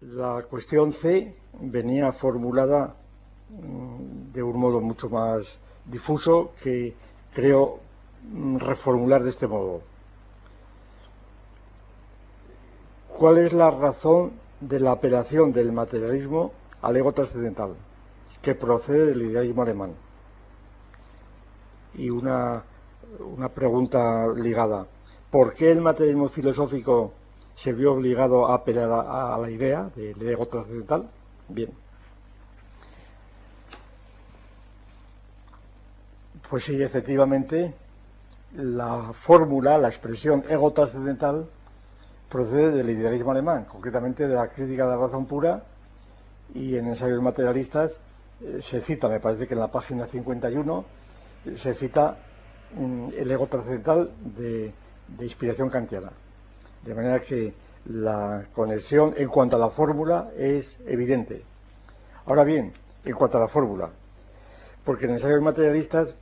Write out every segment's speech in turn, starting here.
La cuestión C venía formulada de un modo mucho más difuso que creo reformular de este modo. ¿Cuál es la razón de la apelación del materialismo al ego trascendental, que procede del idealismo alemán? Y una pregunta ligada. ¿Por qué el materialismo filosófico se vio obligado a apelar a la idea del ego trascendental? Bien. Pues sí, efectivamente, la fórmula, la expresión ego trascendental procede del idealismo alemán, concretamente de la crítica de la razón pura, y en ensayos materialistas se cita, me parece que en la página 51, se cita el ego trascendental de inspiración kantiana. De manera que la conexión en cuanto a la fórmula es evidente. Ahora bien, en cuanto a la fórmula, porque en ensayos materialistas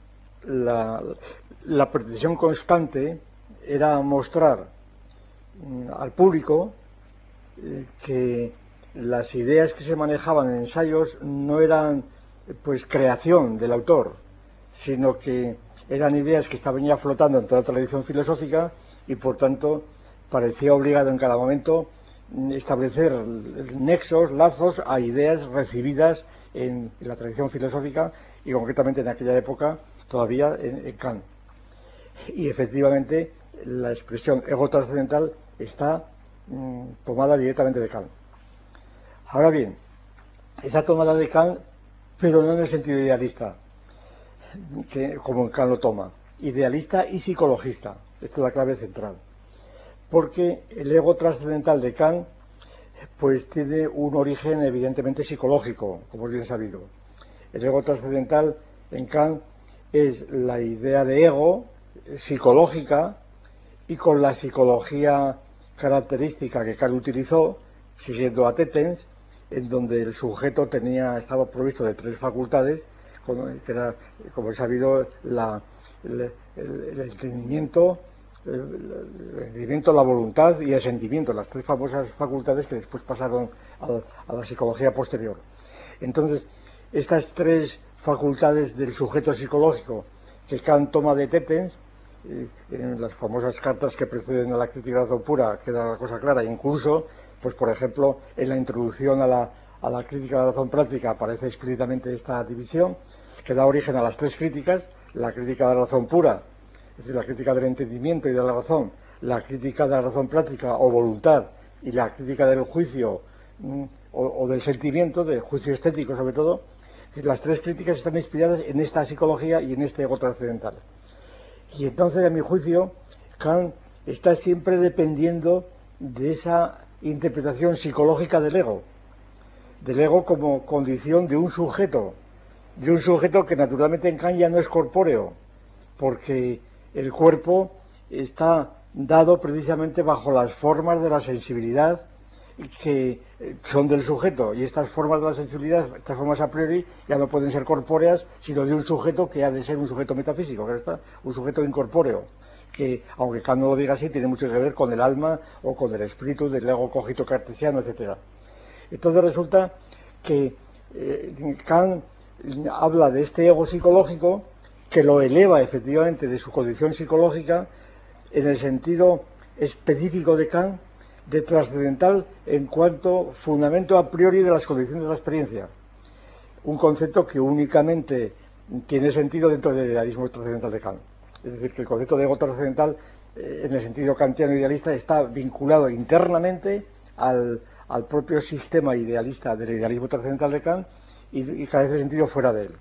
la pretensión constante era mostrar al público que las ideas que se manejaban en ensayos no eran pues creación del autor, sino que eran ideas que estaban ya flotando en toda la tradición filosófica y por tanto parecía obligado en cada momento establecer nexos, lazos a ideas recibidas en la tradición filosófica y concretamente en aquella época todavía en Kant. Y efectivamente la expresión ego trascendental está tomada directamente de Kant. Ahora bien, esa tomada de Kant, pero no en el sentido idealista, como Kant lo toma, idealista y psicologista. Esta es la clave central. Porque el ego trascendental de Kant pues tiene un origen evidentemente psicológico, como es bien sabido. El ego trascendental en Kant es la idea de ego psicológica, y con la psicología característica que Kant utilizó, siguiendo a Tetens, en donde el sujeto estaba provisto de tres facultades, que era, como es sabido, el entendimiento, la voluntad y el sentimiento, las tres famosas facultades que después pasaron a la psicología posterior. Entonces, estas tres facultades del sujeto psicológico que Kant toma de Tetens, en las famosas cartas que preceden a la crítica de la razón pura queda la cosa clara, incluso, pues por ejemplo, en la introducción a la crítica de la razón práctica aparece explícitamente esta división, que da origen a las tres críticas: la crítica de la razón pura, es decir, la crítica del entendimiento y de la razón, la crítica de la razón práctica o voluntad, y la crítica del juicio o del sentimiento, del juicio estético sobre todo. Es decir, las tres críticas están inspiradas en esta psicología y en este ego trascendental. Y entonces, a mi juicio, Kant está siempre dependiendo de esa interpretación psicológica del ego como condición de un sujeto que naturalmente en Kant ya no es corpóreo, porque el cuerpo está dado precisamente bajo las formas de la sensibilidad que son del sujeto, y estas formas de la sensibilidad, estas formas a priori, ya no pueden ser corpóreas, sino de un sujeto que ha de ser un sujeto metafísico, que está un sujeto incorpóreo, que, aunque Kant no lo diga así, tiene mucho que ver con el alma o con el espíritu del ego cogito cartesiano, etc. Entonces resulta que Kant habla de este ego psicológico que lo eleva efectivamente de su condición psicológica en el sentido específico de Kant de trascendental en cuanto fundamento a priori de las condiciones de la experiencia, un concepto que únicamente tiene sentido dentro del idealismo trascendental de Kant. Es decir, que el concepto de ego trascendental en el sentido kantiano idealista está vinculado internamente al propio sistema idealista del idealismo trascendental de Kant y carece de sentido fuera de él.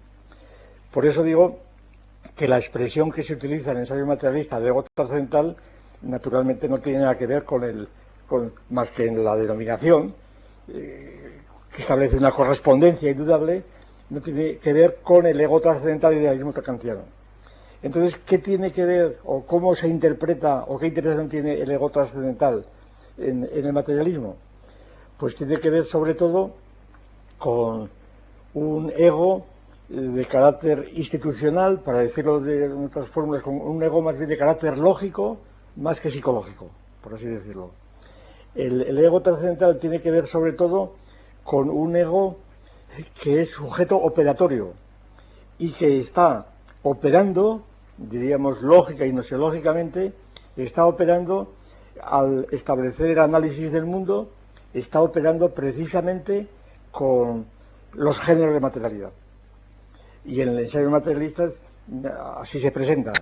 Por eso digo que la expresión que se utiliza en el ensayo materialista de ego trascendental naturalmente no tiene nada que ver más que en la denominación, que establece una correspondencia indudable, no tiene que ver con el ego trascendental y idealismo kantiano. Entonces, ¿qué tiene que ver o cómo se interpreta o qué interpretación tiene el ego trascendental en el materialismo? Pues tiene que ver sobre todo con un ego de carácter institucional, para decirlo de otras fórmulas, con un ego más bien de carácter lógico más que psicológico, por así decirlo. El ego trascendental tiene que ver sobre todo con un ego que es sujeto operatorio y que está operando, diríamos lógica y nosiológicamente, está operando al establecer el análisis del mundo, está operando precisamente con los géneros de materialidad. Y en el ensayo de materialistas así se presenta.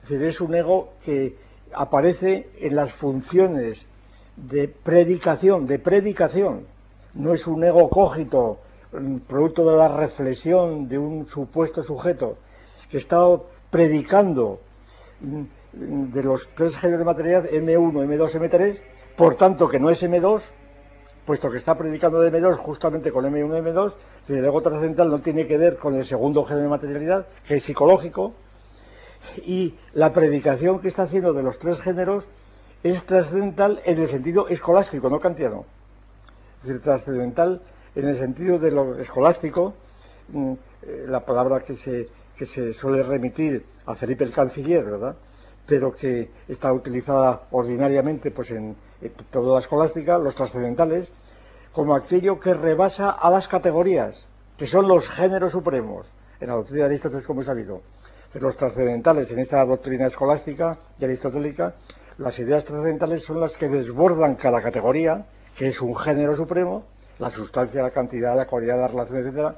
Es decir, es un ego que aparece en las funciones de predicación, no es un ego cógito, producto de la reflexión de un supuesto sujeto, que está predicando de los tres géneros de materialidad, M1, M2, M3, por tanto que no es M2, puesto que está predicando de M2 justamente con M1 y M2, el ego trascendental no tiene que ver con el segundo género de materialidad, que es psicológico, y la predicación que está haciendo de los tres géneros es trascendental en el sentido escolástico, no kantiano. Es decir, trascendental en el sentido de lo escolástico, la palabra que se suele remitir a Felipe el Canciller, ¿verdad?, pero que está utilizada ordinariamente pues en toda la escolástica, los trascendentales, como aquello que rebasa a las categorías, que son los géneros supremos, en la doctrina de Aristóteles, como he sabido. Los trascendentales en esta doctrina escolástica y aristotélica, las ideas trascendentales son las que desbordan cada categoría, que es un género supremo, la sustancia, la cantidad, la cualidad, la relación, etc.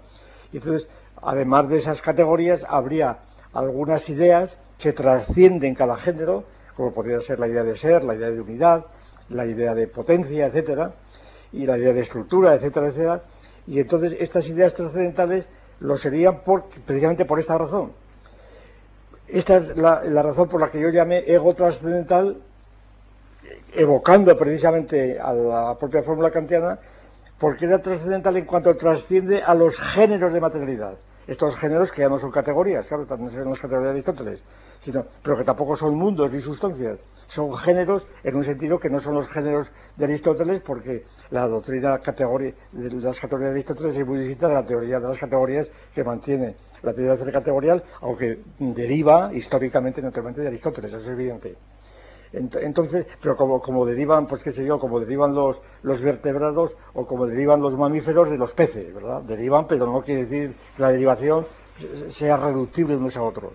Y entonces, además de esas categorías, habría algunas ideas que trascienden cada género, como podría ser la idea de ser, la idea de unidad, la idea de potencia, etcétera, y la idea de estructura, etcétera, etcétera. Y entonces estas ideas trascendentales lo serían precisamente por esta razón. Esta es la razón por la que yo llamé ego trascendental, evocando precisamente a la propia fórmula kantiana, porque era trascendental en cuanto trasciende a los géneros de materialidad. Estos géneros que ya no son categorías, claro, no son las categorías de Aristóteles, pero que tampoco son mundos ni sustancias. Son géneros en un sentido que no son los géneros de Aristóteles, porque la doctrina de las categorías de Aristóteles es muy distinta de la teoría de las categorías que mantiene la teoría de la categorial, aunque deriva históricamente, naturalmente, de Aristóteles, eso es evidente. Entonces, pero como derivan, pues qué sé yo, como derivan los vertebrados o como derivan los mamíferos de los peces, ¿verdad? Derivan, pero no quiere decir que la derivación sea reductible unos a otros.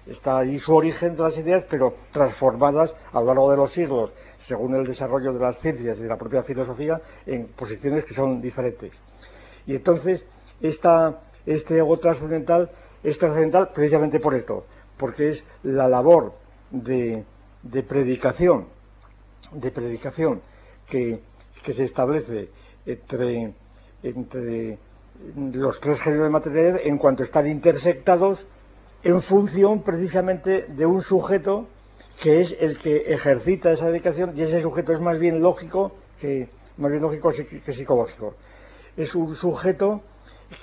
Está ahí su origen de las ideas, pero transformadas a lo largo de los siglos, según el desarrollo de las ciencias y de la propia filosofía, en posiciones que son diferentes. Y entonces, este ego trascendental es trascendental precisamente por esto, porque es la labor de predicación que se establece entre los tres géneros de materialidad en cuanto están intersectados en función precisamente de un sujeto que es el que ejercita esa dedicación, y ese sujeto es más bien lógico que psicológico. Es un sujeto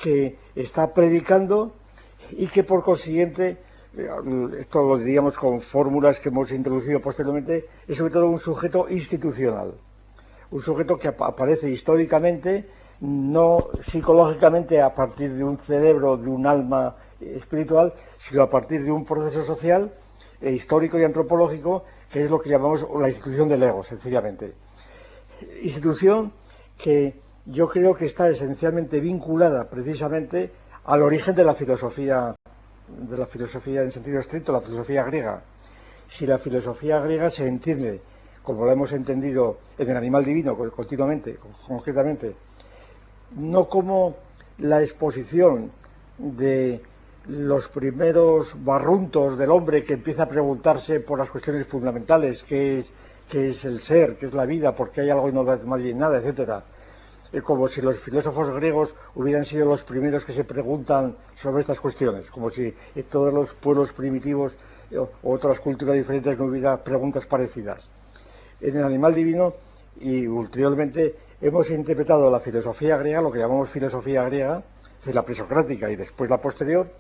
que está predicando y que por consiguiente, esto lo diríamos con fórmulas que hemos introducido posteriormente, es sobre todo un sujeto institucional, un sujeto que aparece históricamente, no psicológicamente a partir de un cerebro, de un alma espiritual, sino a partir de un proceso social, histórico y antropológico, que es lo que llamamos la institución del ego, sencillamente. Institución que yo creo que está esencialmente vinculada precisamente al origen de la filosofía en sentido estricto, la filosofía griega. Si la filosofía griega se entiende, como lo hemos entendido en el animal divino continuamente, concretamente, no como la exposición de los primeros barruntos del hombre que empieza a preguntarse por las cuestiones fundamentales, qué es el ser, qué es la vida, por qué hay algo y no más bien nada, etcétera. Como si los filósofos griegos hubieran sido los primeros que se preguntan sobre estas cuestiones, como si en todos los pueblos primitivos o otras culturas diferentes no hubiera preguntas parecidas. En el animal divino y ulteriormente hemos interpretado la filosofía griega, lo que llamamos filosofía griega, es decir, la presocrática y después la posterior,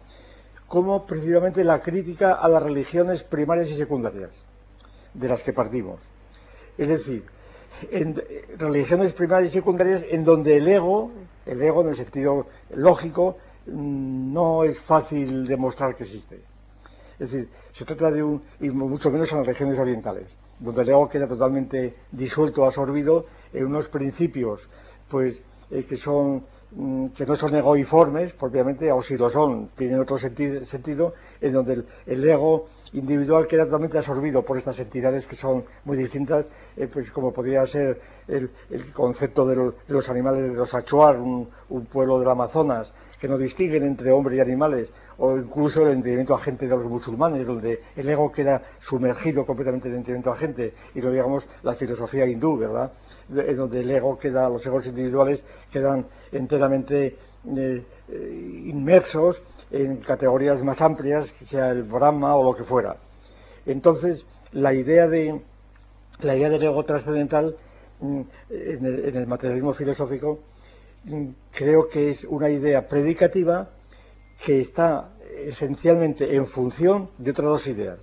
como precisamente la crítica a las religiones primarias y secundarias de las que partimos. Es decir, en religiones primarias y secundarias en donde el ego en el sentido lógico, no es fácil demostrar que existe. Es decir, se trata de y mucho menos en las regiones orientales, donde el ego queda totalmente disuelto, absorbido en unos principios pues que no son egoiformes propiamente, o si lo son, tienen otro sentido, en donde el ego individual queda totalmente absorbido por estas entidades que son muy distintas, pues como podría ser el concepto de los animales de los Achuar, un pueblo del Amazonas, que no distinguen entre hombres y animales, o incluso el entendimiento agente de los musulmanes, donde el ego queda sumergido completamente en el entendimiento agente, y lo digamos la filosofía hindú, ¿verdad?, en donde el ego los egos individuales quedan enteramente inmersos en categorías más amplias, que sea el Brahma o lo que fuera. Entonces, la idea del ego trascendental en el materialismo filosófico creo que es una idea predicativa que está esencialmente en función de otras dos ideas,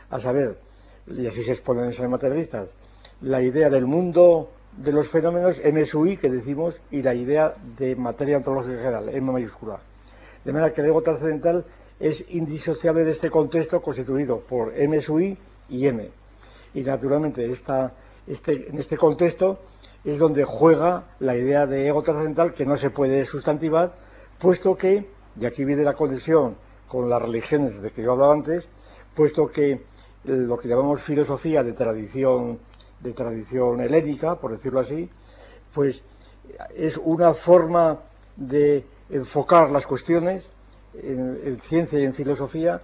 a saber, y así se exponen los materialistas, la idea del mundo de los fenómenos, MSUI, que decimos, y la idea de materia ontológica general, M mayúscula. De manera que el ego trascendental es indisociable de este contexto constituido por MSUI y M. Y naturalmente en este contexto es donde juega la idea de ego trascendental, que no se puede sustantivar, puesto que, y aquí viene la conexión con las religiones de que yo hablaba antes, puesto que lo que llamamos filosofía de tradición helénica, por decirlo así, pues es una forma de enfocar las cuestiones en ciencia y en filosofía,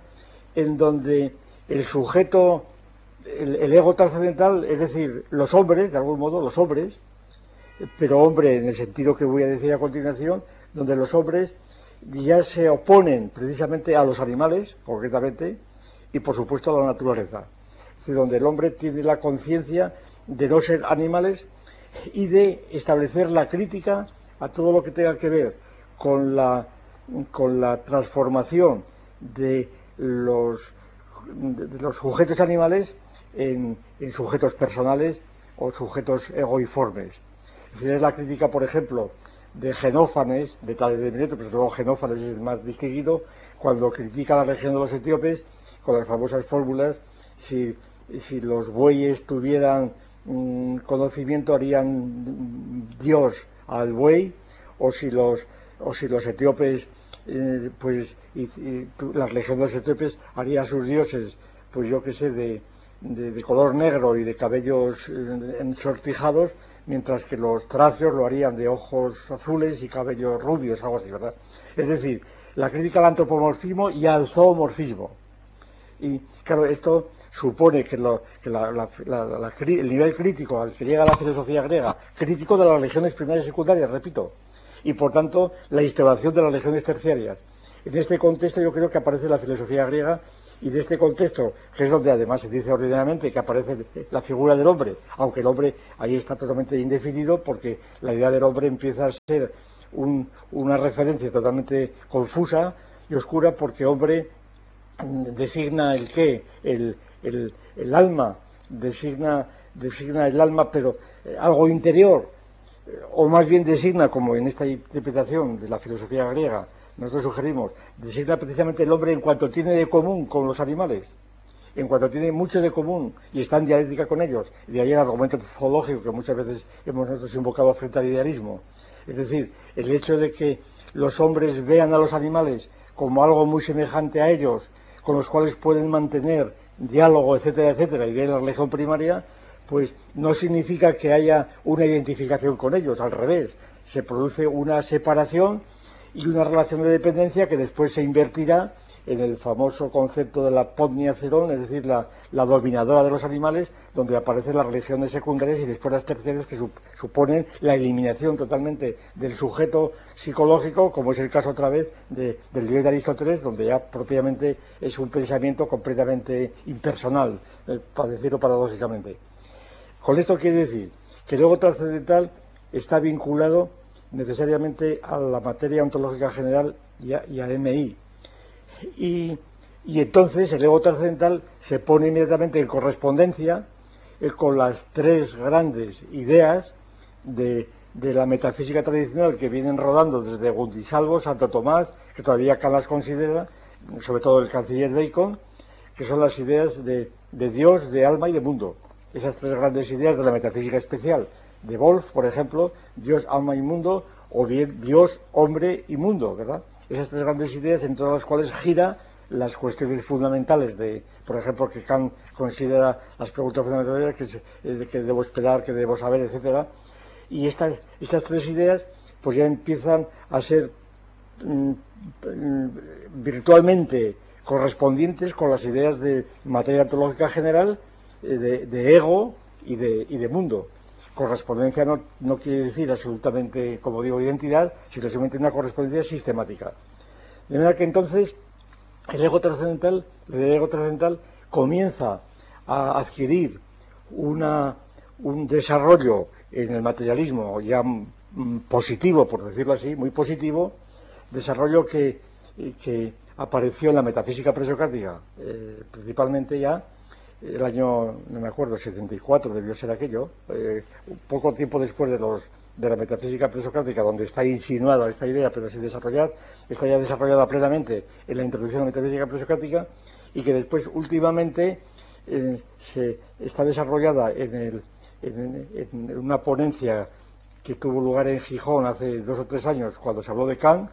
en donde el sujeto, el ego trascendental, es decir, los hombres, de algún modo, los hombres, pero hombre en el sentido que voy a decir a continuación, donde los hombres ya se oponen precisamente a los animales, concretamente, y por supuesto a la naturaleza. Es decir, donde el hombre tiene la conciencia de no ser animales y de establecer la crítica a todo lo que tenga que ver con la transformación de los sujetos animales en sujetos personales o sujetos egoiformes. Es decir, es la crítica, por ejemplo, de Genófanes, de Tales de Mileto, pero luego Genófanes es el más distinguido, cuando critica la región de los etíopes con las famosas fórmulas: si los bueyes tuvieran conocimiento, harían Dios al buey, o si los etíopes, la región de los etíopes haría a sus dioses, pues yo qué sé, de color negro y de cabellos ensortijados, mientras que los tracios lo harían de ojos azules y cabellos rubios, algo así, ¿verdad? Es decir, la crítica al antropomorfismo y al zoomorfismo. Y claro, esto supone que el nivel crítico al que llega la filosofía griega, crítico de las religiones primarias y secundarias, repito, y por tanto la instauración de las religiones terciarias. En este contexto yo creo que aparece la filosofía griega, y de este contexto, que es donde además se dice ordinariamente que aparece la figura del hombre, aunque el hombre ahí está totalmente indefinido, porque la idea del hombre empieza a ser una referencia totalmente confusa y oscura, porque hombre designa el qué, el alma, designa el alma, pero algo interior, o más bien designa, como en esta interpretación de la filosofía griega nosotros sugerimos, designa precisamente el hombre en cuanto tiene de común con los animales, en cuanto tiene mucho de común y está en dialéctica con ellos. Y de ahí el argumento zoológico que muchas veces hemos nosotros invocado frente al idealismo. Es decir, el hecho de que los hombres vean a los animales como algo muy semejante a ellos, con los cuales pueden mantener diálogo, etcétera, etcétera, y de la religión primaria, pues no significa que haya una identificación con ellos, al revés, se produce una separación y una relación de dependencia que después se invertirá en el famoso concepto de la podnia cerón, es decir, la dominadora de los animales, donde aparecen las religiones secundarias y después las terciarias, que suponen la eliminación totalmente del sujeto psicológico, como es el caso otra vez del nivel de Aristóteles, donde ya propiamente es un pensamiento completamente impersonal, para decirlo paradójicamente. Con esto quiere decir que el ego trascendental está vinculado necesariamente a la materia ontológica general y a MI. Y entonces el ego trascendental se pone inmediatamente en correspondencia con las tres grandes ideas de la metafísica tradicional que vienen rodando desde Gundisalvo, Santo Tomás, que todavía Kant las considera, sobre todo el canciller Bacon, que son las ideas de Dios, de alma y de mundo. Esas tres grandes ideas de la metafísica especial, de Wolf, por ejemplo, Dios, alma y mundo, o bien Dios, hombre y mundo, ¿verdad? Esas tres grandes ideas en todas las cuales gira las cuestiones fundamentales de, por ejemplo, que Kant considera las preguntas fundamentales, que debo esperar, que debo saber, etcétera. Y estas tres ideas pues ya empiezan a ser virtualmente correspondientes con las ideas de materia ontológica general, de ego y de mundo. Correspondencia no quiere decir absolutamente, como digo, identidad, sino simplemente una correspondencia sistemática. De manera que entonces el ego trascendental comienza a adquirir un desarrollo en el materialismo ya positivo, por decirlo así, muy positivo, desarrollo que apareció en la metafísica presocrática, principalmente ya el año, no me acuerdo, 74 debió ser aquello, poco tiempo después de la metafísica presocrática, donde está insinuada esta idea, pero sin desarrollar, está ya desarrollada plenamente en la introducción de la metafísica presocrática, y que después últimamente se está desarrollada en una ponencia que tuvo lugar en Gijón hace 2 o 3 años, cuando se habló de Kant,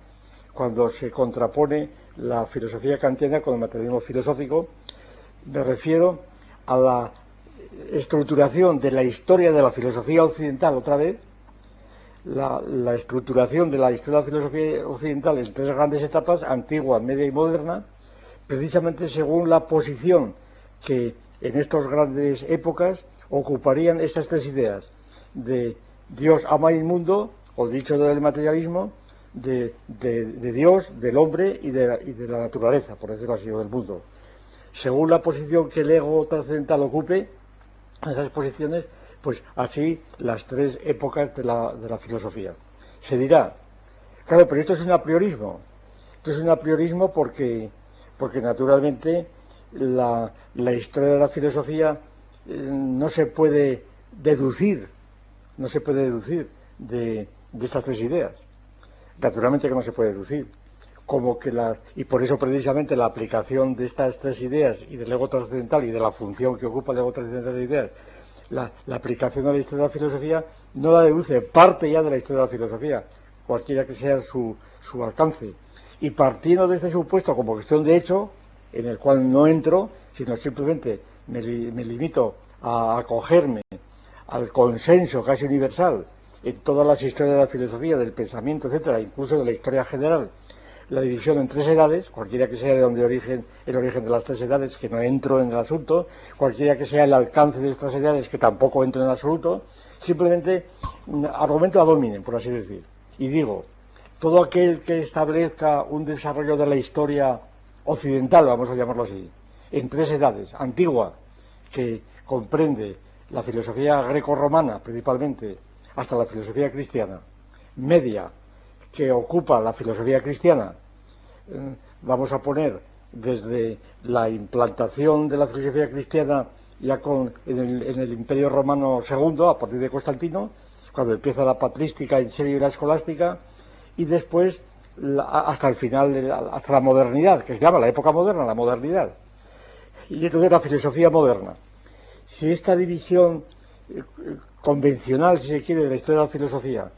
cuando se contrapone la filosofía kantiana con el materialismo filosófico. Me refiero a la estructuración de la historia de la filosofía occidental, otra vez, la estructuración de la historia de la filosofía occidental en 3 grandes etapas, antigua, media y moderna, precisamente según la posición que en estas grandes épocas ocuparían estas 3 ideas de Dios, ama y mundo, o dicho del materialismo, de Dios, del hombre y de la naturaleza, por decirlo así, o del mundo. Según la posición que el ego trascendental ocupe, en esas posiciones, pues así las 3 épocas de la filosofía. Se dirá, claro, pero esto es un apriorismo. Esto es un apriorismo porque naturalmente la historia de la filosofía no se puede deducir de estas 3 ideas. Naturalmente que no se puede deducir. Y por eso precisamente la aplicación de estas 3 ideas y del ego trascendental y de la función que ocupa el ego trascendental de ideas, la aplicación de la historia de la filosofía no la deduce, parte ya de la historia de la filosofía, cualquiera que sea su alcance. Y partiendo de este supuesto como cuestión de hecho, en el cual no entro, sino simplemente me limito a acogerme al consenso casi universal en todas las historias de la filosofía, del pensamiento, etcétera, incluso de la historia general, la división en 3 edades, cualquiera que sea de donde el origen de las 3 edades, que no entro en el asunto, cualquiera que sea el alcance de estas edades, que tampoco entro en el absoluto, simplemente argumento ad hominem, por así decir. Y digo, todo aquel que establezca un desarrollo de la historia occidental, vamos a llamarlo así, en 3 edades, antigua, que comprende la filosofía greco-romana principalmente, hasta la filosofía cristiana, media, que ocupa la filosofía cristiana, vamos a poner desde la implantación de la filosofía cristiana ya en el Imperio Romano II, a partir de Constantino, cuando empieza la patrística en serio y la escolástica, y después hasta el final, hasta la modernidad, que se llama la época moderna, la modernidad. Y entonces la filosofía moderna. Si esta división convencional, si se quiere, de la historia de la filosofía,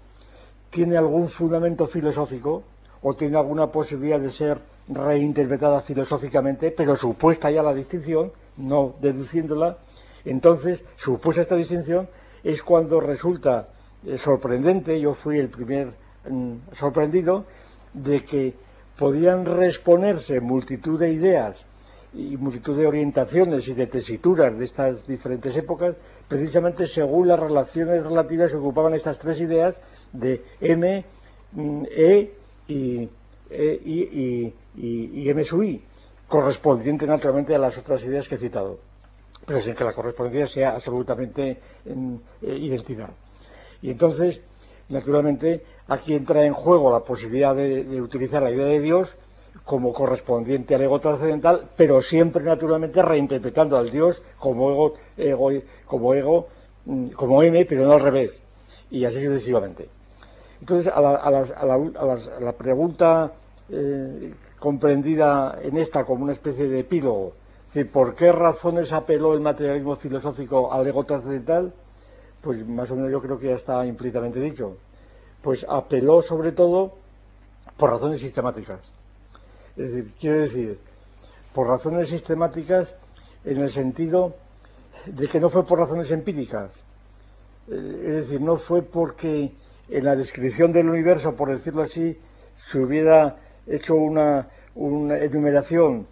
tiene algún fundamento filosófico o tiene alguna posibilidad de ser reinterpretada filosóficamente, pero supuesta ya la distinción, no deduciéndola, entonces, supuesta esta distinción, es cuando resulta sorprendente, yo fui el primer sorprendido, de que podían reexponerse multitud de ideas y multitud de orientaciones y de tesituras de estas diferentes épocas, precisamente según las relaciones relativas que ocupaban estas 3 ideas de M, E y M sub I, correspondiente naturalmente a las otras ideas que he citado, pero sin que la correspondencia sea absolutamente identidad. Y entonces, naturalmente, aquí entra en juego la posibilidad de utilizar la idea de Dios como correspondiente al ego trascendental, pero siempre naturalmente reinterpretando al Dios como M, pero no al revés, y así sucesivamente. Entonces, a la pregunta comprendida en esta como una especie de epílogo, ¿por qué razones apeló el materialismo filosófico al ego trascendental? pues más o menos yo creo que ya está implícitamente dicho. Pues apeló sobre todo por razones sistemáticas. Es decir, quiero decir, por razones sistemáticas en el sentido de que no fue por razones empíricas. Es decir, no fue porque en la descripción del universo, por decirlo así, se hubiera hecho una enumeración,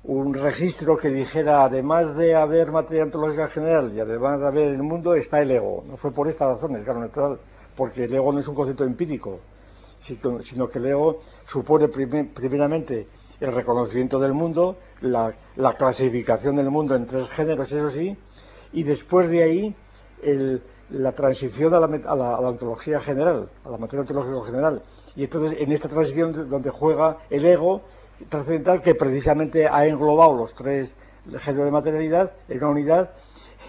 un registro que dijera, además de haber materia ontológica general y además de haber el mundo, está el ego. No fue por estas razones, claro, natural, porque el ego no es un concepto empírico, sino que el ego supone primeramente el reconocimiento del mundo, la clasificación del mundo en 3 géneros, eso sí, y después de ahí la transición a la ontología general, a la materia ontológica general. Y entonces en esta transición donde juega el ego trascendental, que precisamente ha englobado los 3 géneros de materialidad en una unidad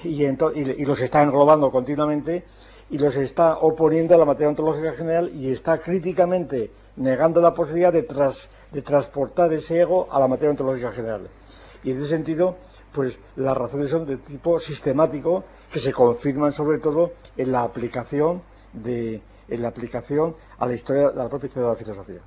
y los está englobando continuamente y los está oponiendo a la materia ontológica general y está críticamente negando la posibilidad de transportar ese ego a la materia ontológica general. Y en ese sentido, pues las razones son de tipo sistemático, que se confirman sobre todo en la aplicación a la historia, a la propia historia de la filosofía.